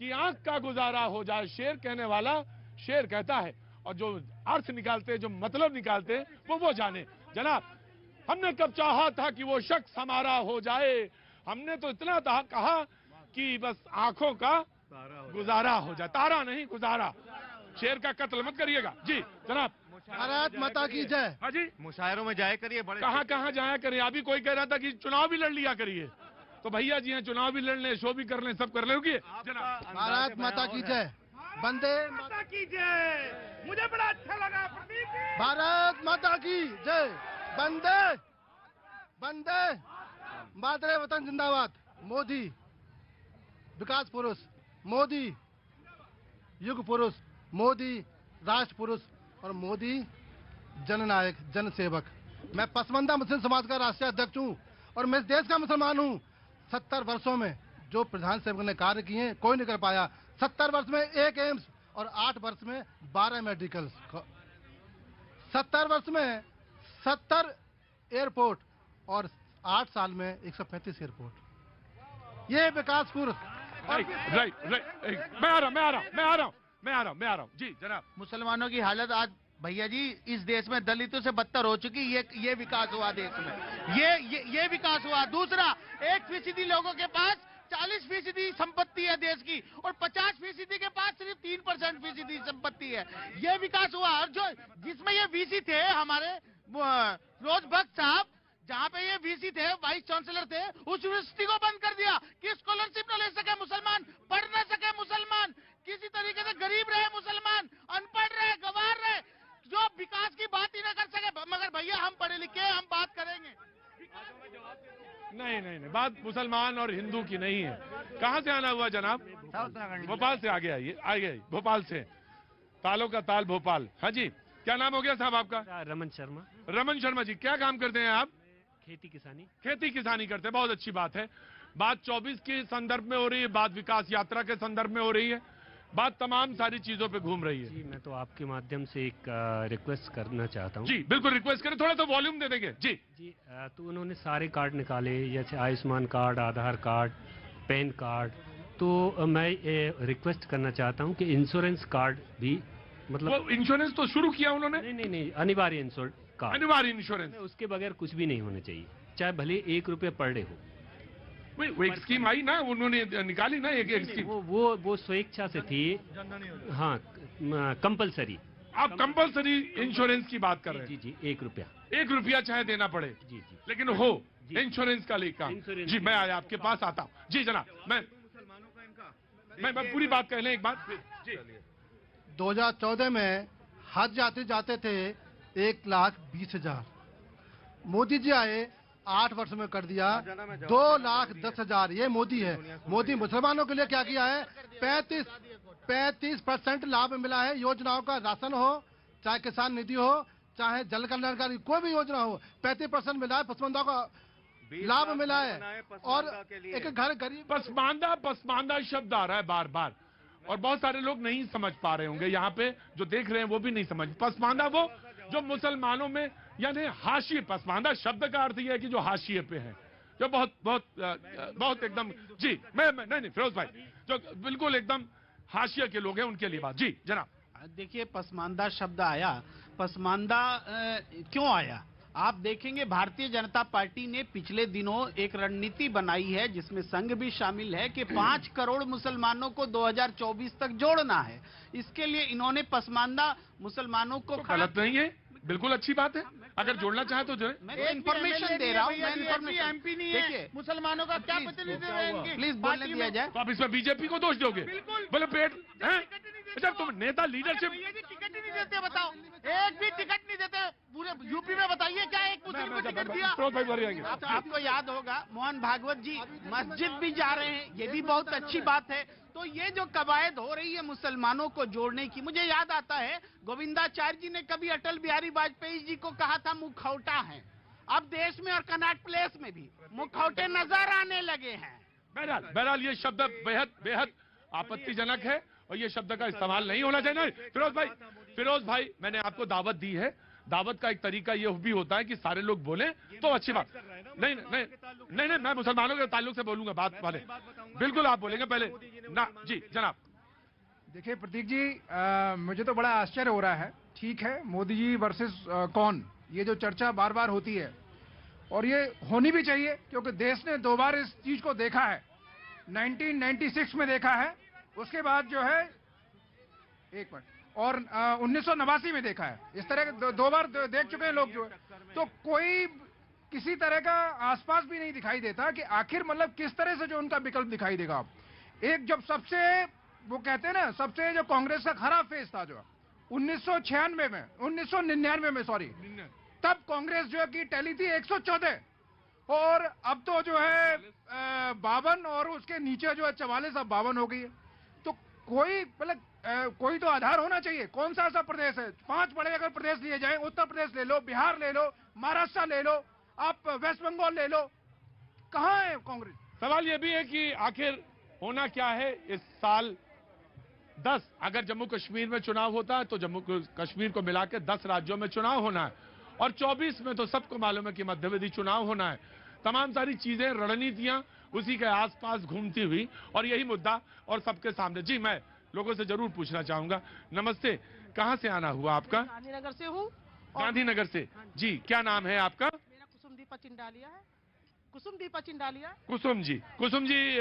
कि आंख का गुजारा हो जाए। शेर कहने वाला शेर कहता है, और जो अर्थ निकालते, जो मतलब निकालते, वो जाने। जनाब, हमने कब चाहा था कि वो शख्स हमारा हो जाए, हमने तो इतना कहा कि बस आंखों का गुजारा हो जाए, तारा नहीं गुजारा। शेर का कत्ल मत करिएगा। जी जनाब। भारत माता की जय। हाँ जी, मुशायरों में जाया करिए, बड़े कहाँ कहाँ जाया करिए। अभी कोई कह रहा था कि चुनाव भी लड़ लिया करिए, तो भैया जी हैं, चुनाव भी लड़ लें, शो भी कर लें, सब कर लें। रुकिए जनाब। भारत माता की जय। वंदे माता की जय। मुझे बड़ा अच्छा लगा प्रदीप जी। भारत माता की जय। वंदे वंदे मातरे वतन जिंदाबाद। मोदी विकास पुरुष, मोदी युग पुरुष, मोदी राष्ट्र पुरुष और मोदी जननायक, जनसेवक। मैं पसमंदा मुस्लिम समाज का राष्ट्रीय अध्यक्ष हूँ और मैं इस देश का मुसलमान हूँ। 70 वर्षों में जो प्रधान सेवक ने कार्य किए हैं कोई नहीं कर पाया। 70 वर्ष में 1 एम्स और 8 वर्ष में 12 मेडिकल। 70 वर्ष में 70 एयरपोर्ट और 8 साल में 135 एयरपोर्ट। ये विकास पुरुष। राइट, मैं आ रहा हूँ जी जनाब। मुसलमानों की हालत आज भैया जी इस देश में दलितों से बदतर हो चुकी। ये विकास हुआ देश में, ये विकास हुआ। दूसरा, 1% लोगों के पास 40% संपत्ति है देश की और 50% के पास सिर्फ 3% संपत्ति है। ये विकास हुआ। और जो जिसमें ये वीसी थे हमारे फिरोज भक्त साहब, जहाँ पे ये वीसी थे, वाइस चांसलर थे, उस यूनिवर्सिटी को बंद कर दिया कि स्कॉलरशिप न ले सके मुसलमान, पढ़ न सके मुसलमान, किसी तरीके से गरीब रहे मुसलमान, अनपढ़ रहे, गंवार रहे, जो विकास की बात ही न कर सके। मगर भैया हम पढ़े लिखे, हम बात करेंगे। नहीं, बात मुसलमान और हिंदू की नहीं है। कहाँ से आना हुआ जनाब? भोपाल से आगे आइए, भोपाल से। तालों का ताल भोपाल। हाँ जी, क्या नाम हो गया साहब आपका? रमन शर्मा। रमन शर्मा जी, क्या काम करते हैं आप? खेती किसानी। खेती किसानी करते हैं, बहुत अच्छी बात है। बात 24 के संदर्भ में हो रही है, बात विकास यात्रा के संदर्भ में हो रही है, बात तमाम सारी चीजों पे घूम रही है। जी, मैं तो आपके माध्यम से एक रिक्वेस्ट करना चाहता हूँ। जी बिल्कुल, रिक्वेस्ट करें, थोड़ा तो वॉल्यूम दे देंगे जी। तो उन्होंने सारे कार्ड निकाले, जैसे आयुष्मान कार्ड, आधार कार्ड, पैन कार्ड। तो मैं रिक्वेस्ट करना चाहता हूँ कि इंश्योरेंस कार्ड भी, मतलब वो इंश्योरेंस तो शुरू किया उन्होंने। नहीं, अनिवार्य इंश्योरेंस कार्ड, अनिवार्य इंश्योरेंस। उसके बगैर कुछ भी नहीं होना चाहिए, चाहे भले 1 रुपये पर डे हो। वो एक स्कीम आई ना, उन्होंने निकाली ना एक स्कीम। वो स्वेच्छा से थी। हाँ, कंपलसरी। आप कंपलसरी इंश्योरेंस की बात कर रहे हैं? जी, 1 रुपया। 1 रुपया चाहे देना पड़े, जी, लेकिन हो इंश्योरेंस का लेकर। जी, मैं आया आपके पास आता हूँ। जी जनाब, मैं पूरी बात कह लें एक बात। जी, 2014 में हज यात्री जाते थे 1,20,000। मोदी जी आए, 8 वर्ष में कर दिया 2,10,000। ये मोदी है। मोदी मुसलमानों के लिए क्या किया है? 35% लाभ मिला है योजनाओं का। राशन हो, चाहे किसान निधि हो, चाहे जल कल्याणकारी कोई भी योजना हो, 35% मिला है। पसमानदा का लाभ मिला है। और एक घर गरीब। पसमानदा शब्द आ रहा है बार बार, और बहुत सारे लोग नहीं समझ पा रहे होंगे यहाँ पे, जो देख रहे हैं वो भी नहीं समझ। पसमानदा वो जो मुसलमानों में, यानी हाशिए। पसमानदा शब्द का अर्थ यह है कि जो हाशिए पे है, जो बहुत एकदम। जी, नहीं फिरोज भाई, जो बिल्कुल एकदम हाशिया के लोग हैं, उनके लिए बात। जी जनाब। देखिए, पसमानदा शब्द आया, पसमानदा क्यों आया? आप देखेंगे भारतीय जनता पार्टी ने पिछले दिनों एक रणनीति बनाई है जिसमें संघ भी शामिल है कि 5 करोड़ मुसलमानों को 2024 तक जोड़ना है। इसके लिए इन्होंने पसमानदा मुसलमानों को गलत नहीं है, बिल्कुल अच्छी बात है। अगर जोड़ना चाहे तो जो मैं इन्फॉर्मेशन दे रहा हूँ। मैं इन्फॉर्मेशन एमपी नहीं है, मुसलमानों का क्या प्रतिनिधित्व है इनकी? प्लीज बोलने दिया जाए। तो आप इसमें बीजेपी को दोष दोगे? बोले पेट है। अच्छा, तुम नेता लीडरशिप टिकट ही नहीं देते, बताओ, एक भी टिकट नहीं देते पूरे यूपी में। बताइए क्या एक मुस्लिम को टिकट दिया? आपको याद होगा मोहन भागवत जी मस्जिद भी जा रहे हैं, ये भी बहुत अच्छी बात है। तो ये जो कवायद हो रही है मुसलमानों को जोड़ने की, मुझे याद आता है गोविंदाचार्य जी ने कभी अटल बिहारी वाजपेयी जी को कहा था मुखौटा है। अब देश में और कनॉट प्लेस में भी मुखौटे नजर आने लगे हैं। बहरहाल ये शब्द बेहद आपत्तिजनक है और ये शब्द का इस्तेमाल नहीं होना चाहिए। फिरोज भाई, मैंने आपको दावत दी है। दावत का एक तरीका ये भी होता है कि सारे लोग बोलें तो अच्छी बात। नहीं, मैं मुसलमानों के ताल्लुक से बोलूंगा बात वाले। बिल्कुल आप बोलेंगे पहले ना। जी जनाब। देखिए प्रतीक जी, मुझे तो बड़ा आश्चर्य हो रहा है। ठीक है, मोदी जी वर्सेस कौन, ये जो चर्चा बार बार होती है, और ये होनी भी चाहिए क्योंकि देश ने 2 बार इस चीज को देखा है। 1996 में देखा है, उसके बाद जो है 1 मिनट, और 1989 में देखा है। इस तरह के दो बार देख चुके हैं लोग जो है। तो कोई किसी तरह का आसपास भी नहीं दिखाई देता कि आखिर मतलब किस तरह से जो उनका विकल्प दिखाई देगा। आप एक जब सबसे वो कहते हैं ना, सबसे जो कांग्रेस का खराब फेज था जो 1999 में सॉरी, तब कांग्रेस जो है की टैली थी 114 और अब तो जो है 52 और उसके नीचे जो है 44 अब 52 हो गई है। तो कोई मतलब कोई तो आधार होना चाहिए। कौन सा ऐसा प्रदेश है, 5 बड़े अगर प्रदेश लिए जाएं, उत्तर प्रदेश ले लो, बिहार ले लो, महाराष्ट्र ले लो, आप वेस्ट बंगाल ले लो, कहां है कांग्रेस? सवाल यह भी है कि आखिर होना क्या है इस साल। 10 अगर जम्मू कश्मीर में चुनाव होता है तो जम्मू कश्मीर को मिला के 10 राज्यों में चुनाव होना है और 24 में तो सबको मालूम है कि मध्यवर्ती चुनाव होना है। तमाम सारी चीजें, रणनीतियां उसी के आसपास घूमती हुई और यही मुद्दा और सबके सामने। जी, मैं लोगों से जरूर पूछना चाहूंगा। नमस्ते, कहां से आना हुआ आपका? गांधीनगर से हूँ। गांधीनगर से। जी, क्या नाम है आपका? मेरा कुसुमदीपा चिंडालिया है। कुसुमदीपा चिंडालिया। कुसुम जी, कुसुम जी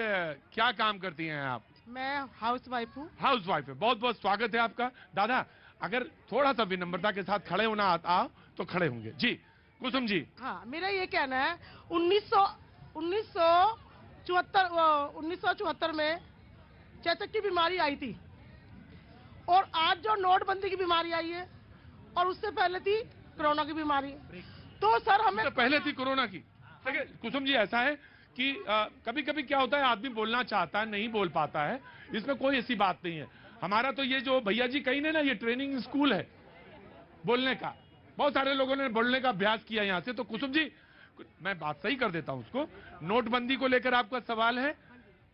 क्या काम करती हैं आप? मैं हाउस वाइफ हूँ। हाउस वाइफ है। बहुत बहुत स्वागत है आपका। दादा, अगर थोड़ा सा विनम्रता के साथ खड़े होना आओ तो खड़े होंगे। जी कुसुम जी। हाँ, मेरा ये कहना है 1974 में चेचक की बीमारी आई थी और आज जो नोटबंदी की बीमारी आई है और उससे पहले थी कोरोना की बीमारी। तो सर हमें पहले थी कोरोना की। देखिए कुसुम जी, ऐसा है कि कभी कभी क्या होता है, आदमी बोलना चाहता है, नहीं बोल पाता है, इसमें कोई ऐसी बात नहीं है। हमारा तो ये जो भैया जी कहीं ने ना, ये ट्रेनिंग स्कूल है बोलने का। बहुत सारे लोगों ने बोलने का अभ्यास किया यहाँ से। तो कुसुम जी, मैं बात सही कर देता हूँ उसको। नोटबंदी को लेकर आपका सवाल है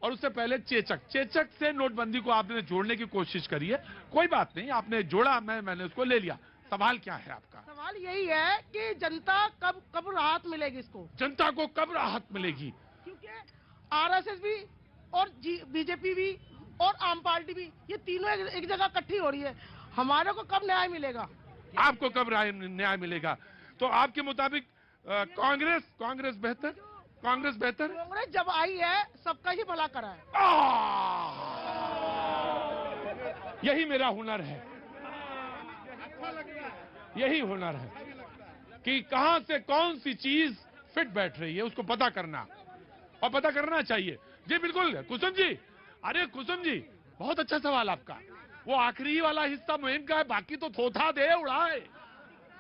और उससे पहले चेचक से नोटबंदी को आपने जोड़ने की कोशिश करी है। कोई बात नहीं, आपने जोड़ा, मैंने उसको ले लिया। सवाल क्या है आपका? सवाल यही है कि जनता कब राहत मिलेगी इसको? जनता को कब राहत मिलेगी? क्योंकि आरएसएस भी और बीजेपी भी और आम पार्टी भी, ये तीनों एक जगह इकट्ठी हो रही है। हमारे को कब न्याय मिलेगा? आपको कब न्याय मिलेगा? तो आपके मुताबिक कांग्रेस बेहतर? कांग्रेस बेहतर? कांग्रेस जब आई है सबका ही भला करा है। यही मेरा हुनर है, यही हुनर है कि कहां से कौन सी चीज फिट बैठ रही है उसको पता करना, और पता करना चाहिए। जी बिल्कुल कुसुम जी। अरे कुसुम जी, बहुत अच्छा सवाल आपका। वो आखिरी वाला हिस्सा मुहिम का है, बाकी तो थोथा दे उड़ाए,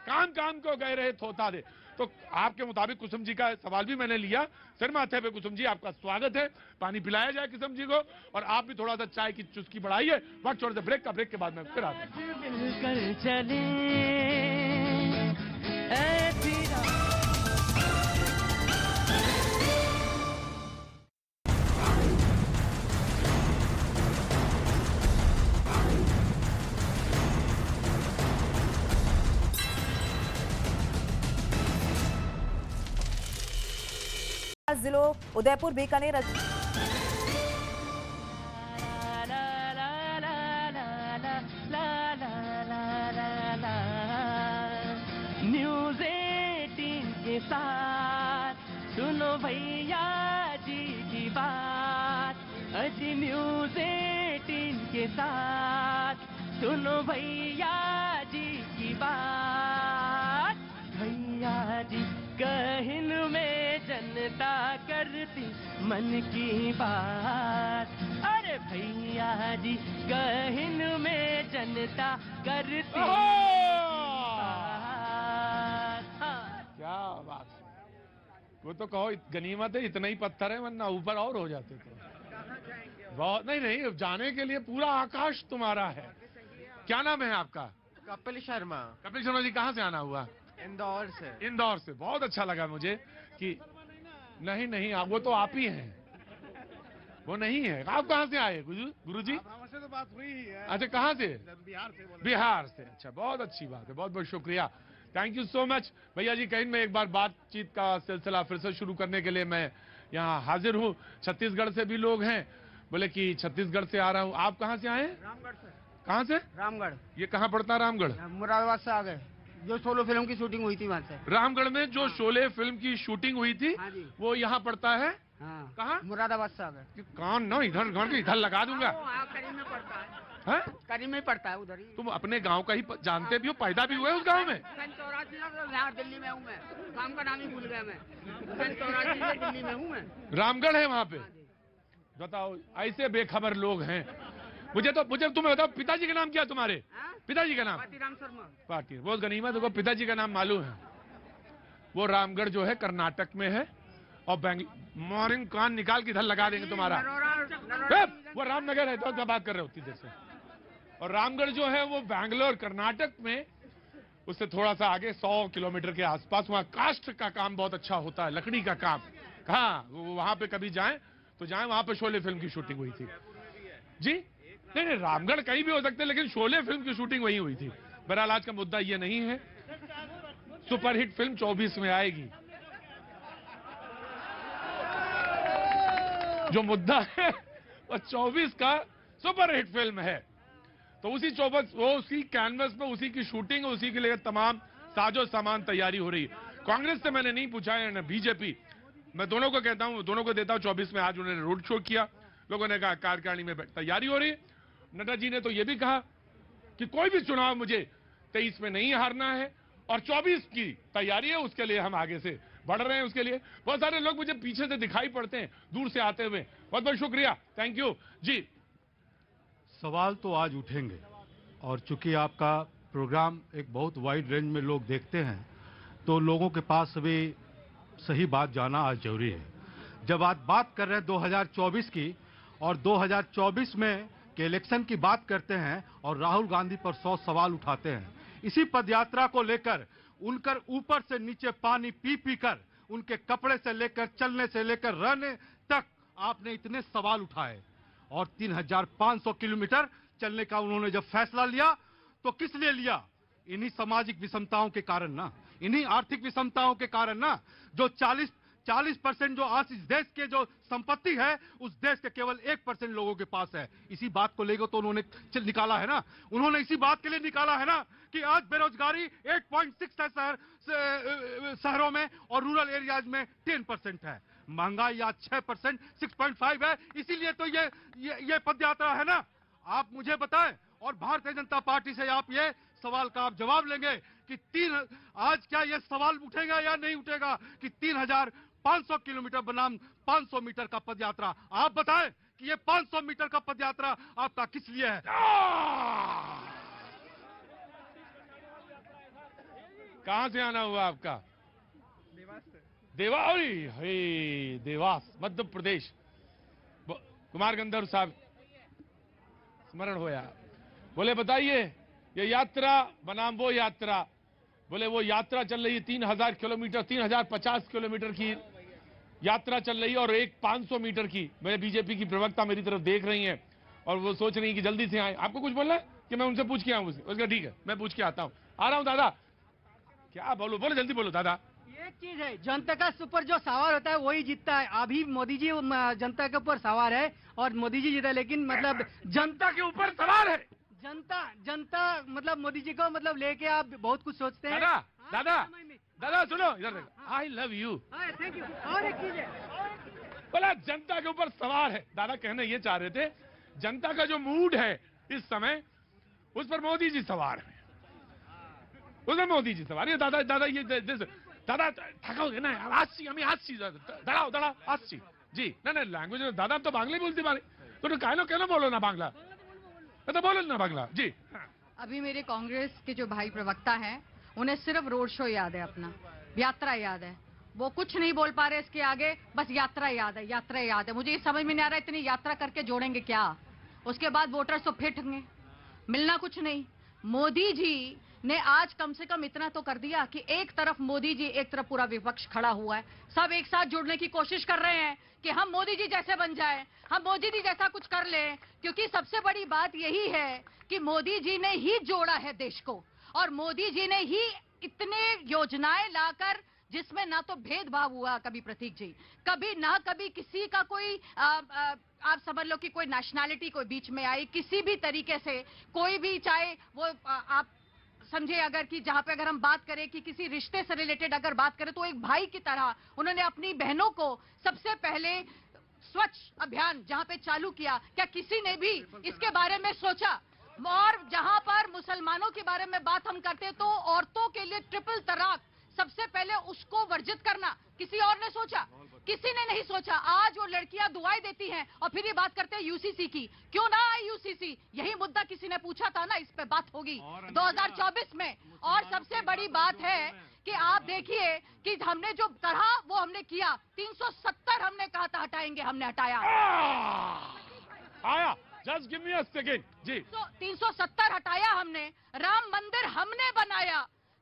काम को गए रहे थोथा दे। तो आपके मुताबिक कुसुम जी का सवाल भी मैंने लिया। सिर माथे पे कुसुम जी, आपका स्वागत है। पानी पिलाया जाए कुसुम जी को और आप भी थोड़ा सा चाय की चुस्की बढ़ाइए। वक्त छोड़ दे ब्रेक का, ब्रेक के बाद में फिर आते हैं। जिलों उदयपुर, बीकानेर, न्यूज़ 18 के साथ सुनो भैया जी की बात। अजी न्यूज़ 18 के साथ सुनो भैया जी की बात। भैया जी कहन में जनता करती मन की बात। अरे भैया जी कहन में जनता करती मन की बात। क्या बात है। वो तो कहो गनीमत है, इतना ही पत्थर है, वरना ऊपर और हो जाते थे। बहुत नहीं, जाने के लिए पूरा आकाश तुम्हारा है। क्या नाम है आपका? कपिल शर्मा। कपिल शर्मा जी, कहाँ से आना हुआ? इंदौर से। इंदौर से। बहुत अच्छा लगा मुझे कि नहीं वो तो आप ही हैं, वो नहीं है। आप कहाँ से आए गुरुजी? हमसे तो बात हुई ही है। अच्छा, कहाँ से? बिहार से। अच्छा, बहुत अच्छी बात है, बहुत बहुत शुक्रिया, थैंक यू सो मच। भैया जी, कहीं में एक बार बातचीत का सिलसिला फिर से शुरू करने के लिए मैं यहाँ हाजिर हूँ। छत्तीसगढ़ से भी लोग हैं, बोले कि छत्तीसगढ़ से आ रहा हूँ। आप कहाँ से आए? रामगढ़ से। कहाँ से? रामगढ़। ये कहाँ पड़ता है रामगढ़? मुरादाबाद से आ गए, जो शोले फिल्म की शूटिंग हुई थी वहाँ से। रामगढ़ में जो शोले फिल्म की शूटिंग हुई थी वो यहाँ पड़ता है। हाँ। कहाँ? मुरादाबाद से आ गए। कान ना इधर लगा दूंगा। हाँ? करीब में ही पड़ता है उधर ही। तुम अपने गांव का ही जानते भी हो, पैदा भी हुए उस गांव में? सन 84 में यहाँ दिल्ली में हूँ मैं, गाँव का नाम ही भूल गया मैं। सन 84 में दिल्ली में हूँ मैं। रामगढ़ है वहाँ पे? बताओ, ऐसे बेखबर लोग हैं। मुझे तुम्हें बताओ, पिताजी का नाम क्या तुम्हारे? पिताजी का नाम? पाटीराम शर्मा। पाटिल। बहुत गनीमत होगा, पिताजी का नाम मालूम है। वो रामगढ़ जो है कर्नाटक में है, और मॉर्निंग कान निकाल के इधर लगा देंगे तुम्हारा। वो रामनगर है, तो बात कर रहे हो उतनी देर से। और रामगढ़ जो है वो बैंगलोर कर्नाटक में, उससे थोड़ा सा आगे 100 किलोमीटर के आसपास। वहाँ काष्ठ का काम बहुत अच्छा होता है, लकड़ी का काम। हाँ, वहां पे कभी जाएं तो जाएं, वहां पे शोले फिल्म की शूटिंग हुई थी। जी नहीं, रामगढ़ कहीं भी हो सकते, लेकिन शोले फिल्म की शूटिंग वहीं हुई थी। बहरहाल आज का मुद्दा ये नहीं है। सुपरहिट फिल्म 24 में आएगी। जो मुद्दा है वो 24 का सुपरहिट फिल्म है। तो उसी 24 वो उसी कैनवस पे उसी की शूटिंग, उसी के लिए तमाम साजो सामान तैयारी हो रही है। कांग्रेस से मैंने नहीं पूछा है, ना बीजेपी। मैं दोनों को कहता हूं, दोनों को देता हूं। 24 में आज उन्होंने रोड शो किया, लोगों ने कहा कार्यकारिणी में तैयारी हो रही है। नड्डा जी ने तो ये भी कहा कि कोई भी चुनाव मुझे 23 में नहीं हारना है, और 24 की तैयारी है, उसके लिए हम आगे से बढ़ रहे हैं। उसके लिए बहुत सारे लोग मुझे पीछे से दिखाई पड़ते हैं, दूर से आते हुए। बहुत बहुत शुक्रिया, थैंक यू जी। सवाल तो आज उठेंगे, और चूंकि आपका प्रोग्राम एक बहुत वाइड रेंज में लोग देखते हैं, तो लोगों के पास भी सही बात जाना आज जरूरी है। जब आज बात कर रहे हैं 2024 की, और 2024 में के इलेक्शन की बात करते हैं, और राहुल गांधी पर 100 सवाल उठाते हैं, इसी पदयात्रा को लेकर उनकर ऊपर से नीचे पानी पी पी कर, उनके कपड़े से लेकर चलने से लेकर रहने तक आपने इतने सवाल उठाए। और 3500 किलोमीटर चलने का उन्होंने जब फैसला लिया, तो किस लिए लिया? इन्हीं सामाजिक विषमताओं के कारण ना, इन्हीं आर्थिक विषमताओं के कारण ना। जो 40% जो आज इस देश के जो संपत्ति है, उस देश के केवल 1% लोगों के पास है। इसी बात को लेकर तो उन्होंने निकाला है ना। उन्होंने इसी बात के लिए निकाला है ना कि आज बेरोजगारी 8.6 है शहरों में, और रूरल एरियाज में 10% है। महंगाई आज 6%, 6.5 है। इसीलिए तो ये पदयात्रा है ना। आप मुझे बताएं, और भारतीय जनता पार्टी से आप ये सवाल का आप जवाब लेंगे कि आज क्या ये सवाल उठेगा या नहीं उठेगा कि 3500 किलोमीटर बनाम 500 मीटर का पदयात्रा? आप बताएं कि ये 500 मीटर का पदयात्रा आपका किस लिए है? कहां से आना हुआ आपका? देवास, मध्य प्रदेश। कुमार गंधर्व साहब स्मरण होया, बोले बताइए ये यात्रा बनाम वो यात्रा। बोले वो यात्रा चल रही है 3000 किलोमीटर, 3050 किलोमीटर की यात्रा चल रही है, और एक 500 मीटर की। मेरे बीजेपी की प्रवक्ता मेरी तरफ देख रही हैं, और वो सोच रही हैं कि जल्दी से आए। आपको कुछ बोलना है कि मैं उनसे पूछ के आऊं? उसका ठीक है, मैं पूछ के आता हूं। आ रहा हूं दादा। क्या बोलो, बोलो जल्दी बोलो दादा। एक चीज है, जनता का ऊपर जो सवार होता है वही जीतता है। अभी मोदी जी जनता के ऊपर सवार है, और मोदी जी जीता, लेकिन मतलब जनता के ऊपर सवार है। जनता मतलब मोदी जी को मतलब लेके आप बहुत कुछ सोचते हैं। दादा सुनो इधर, I love you. Thank you. और एक चीज है, बोला जनता के ऊपर सवार है। दादा कहने ये चाह रहे थे, जनता का जो मूड है इस समय, उस पर मोदी जी सवार है, उसमें मोदी जी सवार है। दादा ये दादा थका ना, दड़ा हास्य जी। नहीं लैंग्वेज दादा तो बांग्ला बोलती मारे, तो कहना बोलो ना बांग्ला, तो बोलो ना बांग्ला जी। अभी मेरे कांग्रेस के जो भाई प्रवक्ता हैं, उन्हें सिर्फ रोड शो याद है, अपना यात्रा याद है। वो कुछ नहीं बोल पा रहे इसके आगे, बस यात्रा याद है, यात्रा याद है। मुझे ये समझ में नहीं आ रहा है, इतनी यात्रा करके जोड़ेंगे क्या? उसके बाद वोटर्स तो फिर होंगे, मिलना कुछ नहीं। मोदी जी ने आज कम से कम इतना तो कर दिया कि एक तरफ मोदी जी, एक तरफ पूरा विपक्ष खड़ा हुआ है। सब एक साथ जुड़ने की कोशिश कर रहे हैं कि हम मोदी जी जैसे बन जाए, हम मोदी जी जैसा कुछ कर लें। क्योंकि सबसे बड़ी बात यही है कि मोदी जी ने ही जोड़ा है देश को, और मोदी जी ने ही इतने योजनाएं लाकर, जिसमें ना तो भेदभाव हुआ कभी प्रतीक जी, कभी ना कभी किसी का कोई आप समझ लो कि कोई नेशनैलिटी कोई बीच में आई, किसी भी तरीके से कोई भी, चाहे वो आप समझे अगर कि जहां पे अगर हम बात करें कि किसी रिश्ते से रिलेटेड अगर बात करें, तो एक भाई की तरह उन्होंने अपनी बहनों को सबसे पहले स्वच्छ अभियान जहां पे चालू किया, क्या किसी ने भी इसके बारे में सोचा? और जहां पर मुसलमानों के बारे में बात हम करते तो औरतों के लिए ट्रिपल तलाक, सबसे पहले उसको वर्जित करना किसी और ने सोचा? किसी ने नहीं सोचा। आज वो लड़कियां दुआएं देती हैं और फिर ये बात करते हैं यूसीसी की। क्यों ना आए यूसीसी? यही मुद्दा किसी ने पूछा था ना, इस पे बात होगी 2024 में। और सबसे बड़ी बात है कि आप देखिए कि हमने जो कहा वो हमने किया। 370 हमने कहा था हटाएंगे, हमने हटाया। आया, just give me a second जी। 370 हटाया हमने, राम मंदिर हमने बनाया,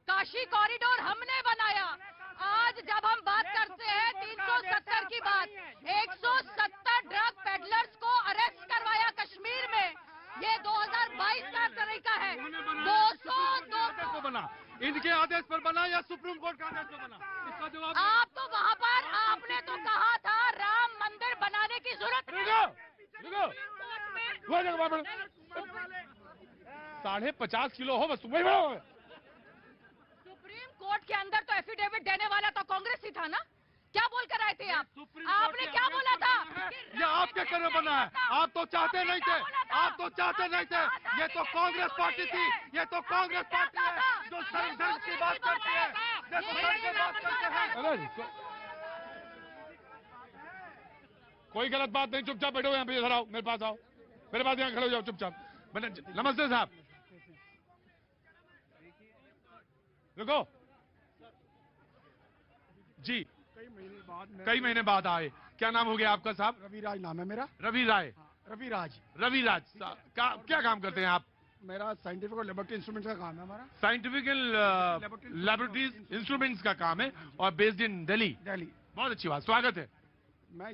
काशी कॉरिडोर हमने बनाया। आज जब हम बात करते हैं 370 की बात, 170 ड्रग पेडलर्स को अरेस्ट करवाया कश्मीर में। ये 2022 का तरीका है। 200 को बना, इनके आदेश पर बना या सुप्रीम कोर्ट के आदेश पर बना? इसका जवाब आप तो वहाँ पर आपने तो कहा था राम मंदिर बनाने की जरूरत नहीं। 50.5 किलो हो बस वही बढ़ो। सुप्रीम कोर्ट के अंदर तो एफिडेविट देने वाला तो कांग्रेस ही था ना? क्या बोल कर आए थे आप? आपने क्या बोला था? ये आपके करने बना है। आप तो चाहते नहीं थे, आप तो चाहते नहीं थे। ये तो कांग्रेस पार्टी थी, ये तो कांग्रेस पार्टी है जो धर्म की बात करती है, देखो धर्म की बात करते हैं। कोई गलत बात नहीं, चुपचाप बैठो यहाँ पे, इधर आओ, मेरे पास आओ, मेरे पास यहाँ खड़े हो जाओ चुपचाप। नमस्ते साहब, रुको जी। कई महीने बाद आए। क्या नाम हो गया आपका साहब? रविराज नाम है मेरा। रवि राय। रविराज क्या काम करते हैं आप? मेरा साइंटिफिक और लेबोरेटरी इंस्ट्रूमेंट्स का काम है हमारा। साइंटिफिक लेबोरेटरीज इंस्ट्रूमेंट्स का काम है और बेस्ड इन दिल्ली। बहुत अच्छी बात, स्वागत है। मैं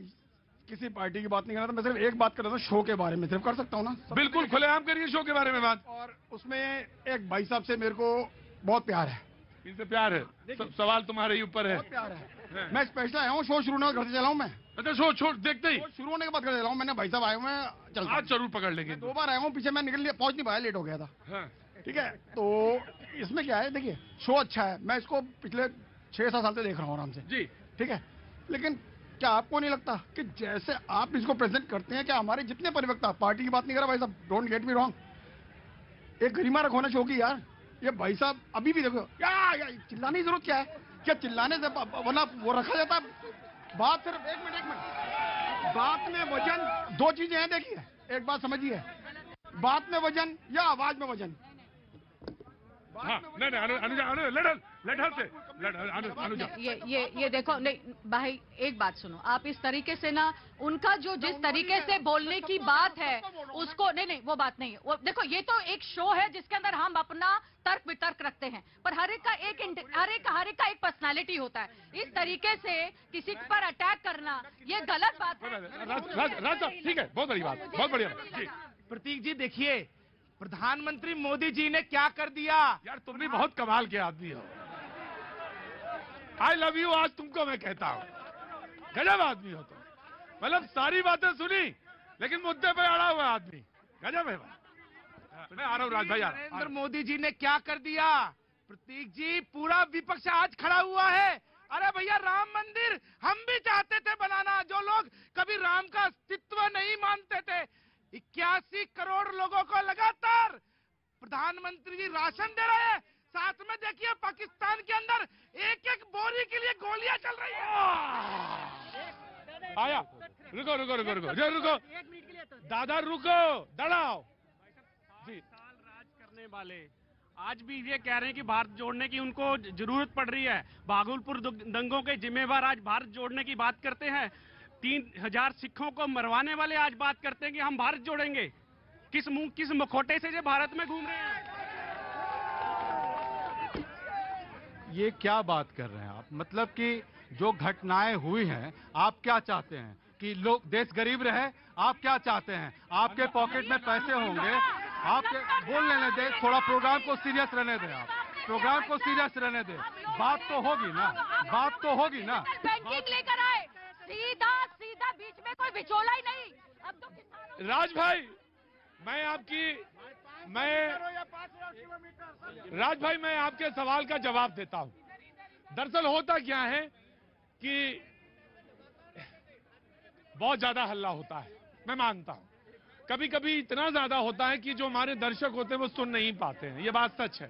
किसी पार्टी की बात नहीं कर रहा था, मैं सिर्फ एक बात कर रहा था शो के बारे में। सिर्फ कर सकता हूँ ना? बिल्कुल खुलेआम करिए शो के बारे में बात। और उसमें एक भाई साहब से मेरे को बहुत प्यार है। इनसे प्यार है? सवाल तुम्हारे ही ऊपर है। बहुत प्यार है। मैं स्पेशल आया हूँ, शो शुरू होने के घर से चला हूँ मैं। अच्छा, शो छोड़ देखते ही शुरू होने के बाद घर चला हूँ। मैंने भाई साहब आए हुए हैं, चल आज जरूर पकड़ लेंगे। 2 बार आया हूँ, पीछे मैं निकल लिया, पहुंच नहीं पाया, लेट हो गया था। ठीक है, तो इसमें क्या है, देखिए शो अच्छा है, मैं इसको पिछले 6-7 साल से देख रहा हूँ आराम से जी। ठीक है, लेकिन क्या आपको नहीं लगता कि जैसे आप इसको प्रेजेंट करते हैं, क्या हमारे जितने परिवक्ता, पार्टी की बात नहीं कर रहा भाई साहब, डोंट गेट मी रॉन्ग, एक गरिमा रखोना शो की यार। ये भाई साहब अभी भी देखो या चिल्लाने की जरूरत क्या है? क्या चिल्लाने से वरना वो रखा जाता? बात सिर्फ एक मिनट, बात में वजन 2 चीजें हैं। देखिए एक बात समझिए, बात में वजन या आवाज में वजन। ये देखो, नहीं भाई एक बात सुनो, आप इस तरीके से ना उनका जो जिस तरीके से बोलने की बात है उसको नहीं वो बात नहीं है। वो देखो, ये तो एक शो है जिसके अंदर हम अपना तर्क वितर्क रखते हैं, पर हर एक का एक पर्सनालिटी होता है। इस तरीके से किसी पर अटैक करना ये गलत बात है। राज साहब ठीक है, बहुत बड़ी बात, बहुत बढ़िया जी। प्रतीक जी देखिए, प्रधानमंत्री मोदी जी ने क्या कर दिया यार। तुम भी बहुत कमाल के आदमी हो। आई लव यू आज तुमको मैं कहता हूँ, गजब आदमी हो तुम। मतलब सारी बातें सुनी लेकिन मुद्दे पे अड़ा हुआ आदमी, गजब है। मैं आ रहा हूँ राज भाई। नरेंद्र मोदी जी ने क्या कर दिया? प्रतीक जी, पूरा विपक्ष आज खड़ा हुआ है। अरे भैया, राम मंदिर हम भी चाहते थे बनाना, जो लोग कभी राम का अस्तित्व नहीं मानते थे। 81 करोड़ लोगों को लगातार प्रधानमंत्री जी राशन दे रहे हैं। साथ में देखिए पाकिस्तान के अंदर एक बोरी के लिए गोलियां चल रही है। आया, रुको दादा, रुको, दड़ाओ जी। राज करने वाले आज भी ये कह रहे हैं कि भारत जोड़ने की उनको जरूरत पड़ रही है। भागलपुर दंगों के जिम्मेवार आज भारत जोड़ने की बात करते हैं। 3000 सिखों को मरवाने वाले आज बात करते हैं कि हम भारत जोड़ेंगे। किस मुखौटे से जो भारत में घूम रहे हैं? ये क्या बात कर रहे हैं आप? मतलब कि जो घटनाएं हुई हैं, आप क्या चाहते हैं कि लोग देश गरीब रहे? आप क्या चाहते हैं? आपके पॉकेट में पैसे होंगे, आपके बोल लेने दे, थोड़ा प्रोग्राम को सीरियस रहने दें। आप प्रोग्राम को सीरियस रहने दें, बात तो होगी ना, बात तो होगी ना। बैंकिंग लेकर आए, सीधा बीच में कोई विचोला ही नहीं। अब तो राज भाई, मैं आपके सवाल का जवाब देता हूं। दरअसल होता क्या है कि बहुत ज्यादा हल्ला होता है, मैं मानता हूं, कभी कभी इतना ज्यादा होता है कि जो हमारे दर्शक होते हैं वो सुन नहीं पाते हैं, ये बात सच है।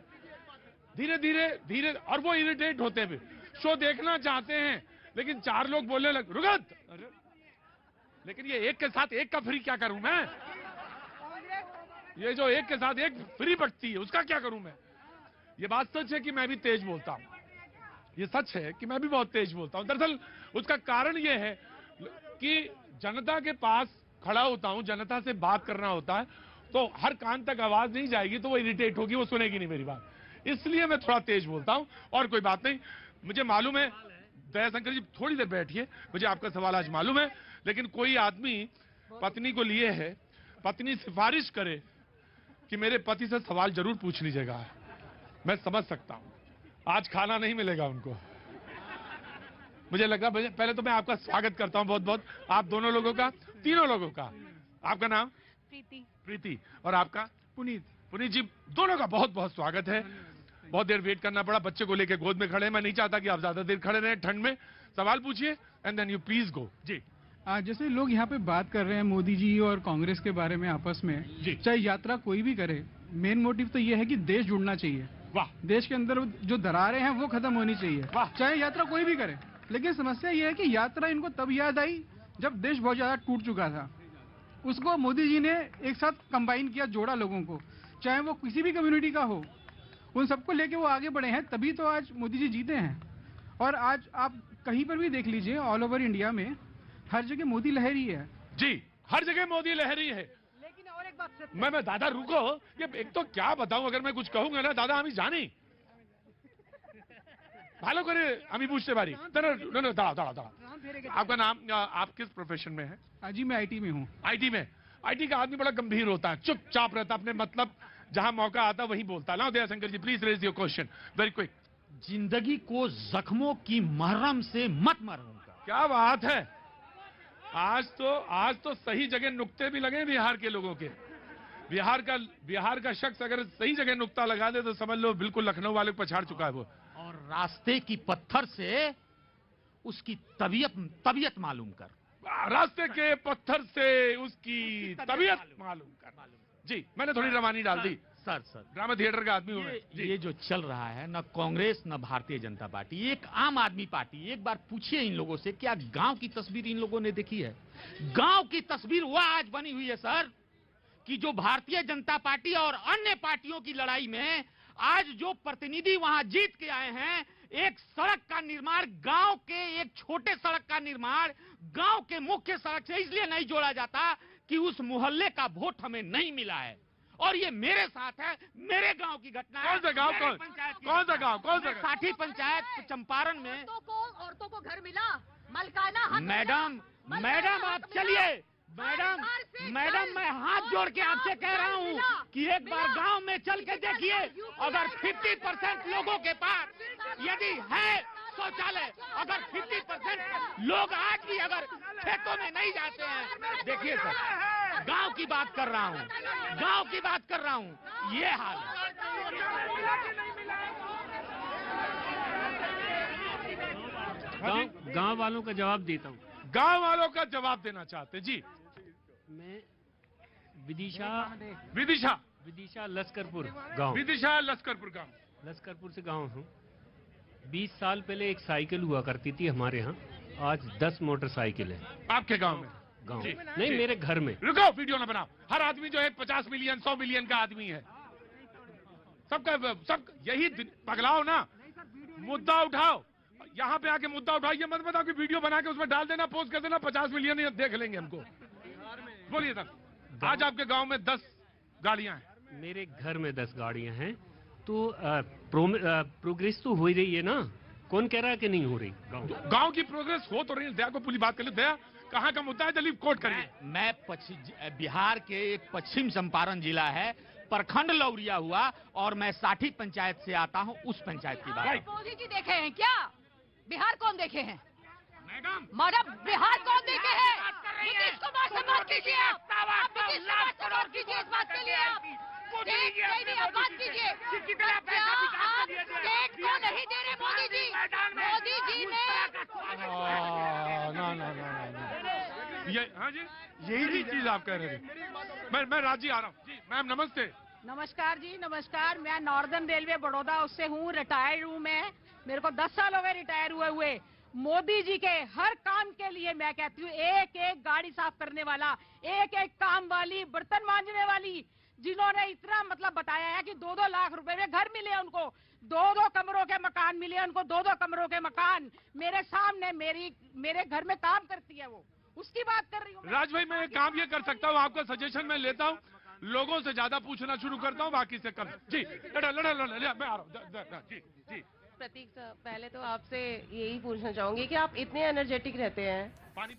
धीरे धीरे धीरे और वो इरिटेट होते हैं, शो देखना चाहते हैं लेकिन 4 लोग बोलने लग रुगत, लेकिन ये एक के साथ एक का फ्री क्या करूं मैं? ये जो एक के साथ एक फ्री बटती है उसका क्या करूं मैं? ये बात सच है कि मैं भी तेज बोलता हूं, ये सच है कि मैं भी बहुत तेज बोलता हूं। दरअसल उसका कारण ये है कि जनता के पास खड़ा होता हूं, जनता से बात करना होता है, तो हर कान तक आवाज नहीं जाएगी तो वो इरिटेट होगी, वो सुनेगी नहीं मेरी बात, इसलिए मैं थोड़ा तेज बोलता हूं। और कोई बात नहीं, मुझे मालूम है दयाशंकर जी, थोड़ी देर बैठिए, मुझे आपका सवाल आज मालूम है, लेकिन कोई आदमी पत्नी को लिए है, पत्नी सिफारिश करे कि मेरे पति से सवाल जरूर पूछ लीजिएगा, मैं समझ सकता हूं, आज खाना नहीं मिलेगा उनको। मुझे लगा पहले तो मैं आपका स्वागत करता हूं बहुत बहुत, आप दोनों लोगों का, तीनों लोगों का। आपका नाम? प्रीति। प्रीति। और आपका? पुनीत। पुनीत जी, दोनों का बहुत बहुत स्वागत है। बहुत देर वेट करना पड़ा, बच्चे को लेके गोद में खड़े, मैं नहीं चाहता कि आप ज्यादा देर खड़े रहें ठंड में। सवाल पूछिए and then you please go. जी। जैसे लोग यहाँ पे बात कर रहे हैं मोदी जी और कांग्रेस के बारे में आपस में, चाहे यात्रा कोई भी करे, मेन मोटिव तो ये है कि देश जुड़ना चाहिए। वाह। देश के अंदर जो दरारें हैं वो खत्म होनी चाहिए, चाहे यात्रा कोई भी करे। लेकिन समस्या ये है कि यात्रा इनको तब याद आई जब देश बहुत ज्यादा टूट चुका था, उसको मोदी जी ने एक साथ कंबाइन किया, जोड़ा लोगों को, चाहे वो किसी भी कम्युनिटी का हो, उन सबको लेके वो आगे बढ़े हैं, तभी तो आज मोदी जी जीते हैं। और आज आप कहीं पर भी देख लीजिए, ऑल ओवर इंडिया में हर जगह मोदी लहरी है। जी, हर जगह मोदी लहरी है। लेकिन और एक बात मैं दादा रुको, ये एक तो क्या बताऊं, अगर मैं कुछ कहूंगा ना दादा আমি জানি ভালো করে আমি বুঝতে পারি। দাঁড়া। आपका नाम, आप किस प्रोफेशन में है? जी मैं आईटी में हूँ। आईटी में? आईटी का आदमी बड़ा गंभीर होता है, चुपचाप रहता, अपने मतलब जहां मौका आता वहीं बोलता है। Dayashankar ji please raise your question very quick. जिंदगी को जख्मों की मरहम से मत मरहूंगा। क्या बात है, आज तो सही जगह नुक्ते भी लगे बिहार के लोगों के। बिहार का शख्स अगर सही जगह नुक्ता लगा दे तो समझ लो बिल्कुल लखनऊ वाले को पछाड़ चुका है वो। और रास्ते की पत्थर से उसकी तबीयत मालूम कर। रास्ते के पत्थर से उसकी तबीयत मालूम कर। जी, मैंने थोड़ी रवानी डाल दी। सर ड्रामा थिएटर का आदमी हूं मैं। ये जो चल रहा है न कांग्रेस न भारतीय जनता पार्टी, एक आम आदमी पार्टी। एक बार पूछिए इन लोगों से, क्या गांव की तस्वीर इन लोगों ने देखी है? गांव की तस्वीर वह आज बनी हुई है सर कि जो भारतीय जनता पार्टी और अन्य पार्टियों की लड़ाई में आज जो प्रतिनिधि वहां जीत के आए हैं, एक सड़क का निर्माण, गांव के एक छोटे सड़क का निर्माण गांव के मुख्य सड़क से इसलिए नहीं जोड़ा जाता कि उस मोहल्ले का वोट हमें नहीं मिला है। और ये मेरे साथ है, मेरे गांव की घटना है। कौन सा गांव? कौन सा गांव? साठी पंचायत चंपारण में औरतों को घर मिला, मलकाना। मैडम आप चलिए। मैडम मैं हाथ जोड़ के आपसे कह रहा हूँ कि एक बार गांव में चल के देखिए, अगर 50% लोगों के पास यदि है शौचालय, अगर 50% लोग आज भी अगर खेतों में नहीं जाते हैं, देखिए सर गांव की बात कर रहा हूँ, ये हाल है। गांव वालों का जवाब देता हूँ। गांव वालों का जवाब देना चाहते जी। मैं विदिशा लश्करपुर गांव। विदिशा लश्करपुर गांव। लश्करपुर से गांव हूँ। 20 साल पहले एक साइकिल हुआ करती थी हमारे यहाँ, आज 10 मोटरसाइकिल है। आपके गांव में? गांव नहीं, मेरे घर में। रुको, वीडियो ना बनाओ। हर आदमी जो है 50 मिलियन 100 मिलियन का आदमी है, सब यही पगलाओ ना, मुद्दा उठाओ, यहाँ पे आके मुद्दा उठाओ। ये मत बताओ कि वीडियो बना के उसमें डाल देना, पोस्ट कर देना, 50 मिलियन देख लेंगे हमको। बोलिए सर, आज आपके गांव में 10 गाड़ियां हैं। मेरे घर में 10 गाड़ियां हैं, तो प्रोग्रेस तो हो ही रही है ना। कौन कह रहा है कि नहीं हो रही? गांव की प्रोग्रेस हो तो रही है। दया को पूरी बात कर ले। दया, कहाँ का मुद्दा है, जल्दी कोट करिए। मैं बिहार के एक पश्चिम चंपारण जिला है, प्रखंड लौरिया हुआ, और मैं साठी पंचायत से आता हूँ, उस पंचायत की बात। मोदी जी देखे हैं क्या? बिहार कौन देखे हैं? मैडम बिहार कौन देखे हैं? नीतीश कुमार से बात कीजिए। आप नीतीश कुमार से बात कीजिए इस बात के लिए। आप बात कीजिए। आप स्टेट को नहीं दे रहे मोदी जी। मोदी जी ने हाँ जी, यही चीज आप कह रहे थे। मैं राजी आ रहा हूँ जी। मैम नमस्ते। नमस्कार जी, नमस्कार। मैं नॉर्दर्न रेलवे बड़ौदा उससे हूँ, रिटायर्ड हूँ मैं। मेरे को 10 साल हो गए रिटायर हुए। मोदी जी के हर काम के लिए मैं कहती हूँ, एक एक गाड़ी साफ करने वाला, एक एक काम वाली, बर्तन मांजने वाली, जिन्होंने इतना मतलब बताया है कि 2-2 लाख रुपए में घर मिले उनको, 2-2 कमरों के मकान मिले उनको, 2-2 कमरों के मकान मेरे सामने मेरे घर में काम करती है वो, उसकी बात कर रही हूँ। राज भाई, मैं एक काम ये कर सकता हूँ, आपका सजेशन मैं लेता हूँ, लोगों से ज्यादा पूछना शुरू करता हूँ, बाकी से कम। जी लड़ा मैं आ रहा हूँ। जी प्रतीक सर, पहले तो आपसे यही पूछना चाहूंगी कि आप इतने एनर्जेटिक रहते हैं, पानी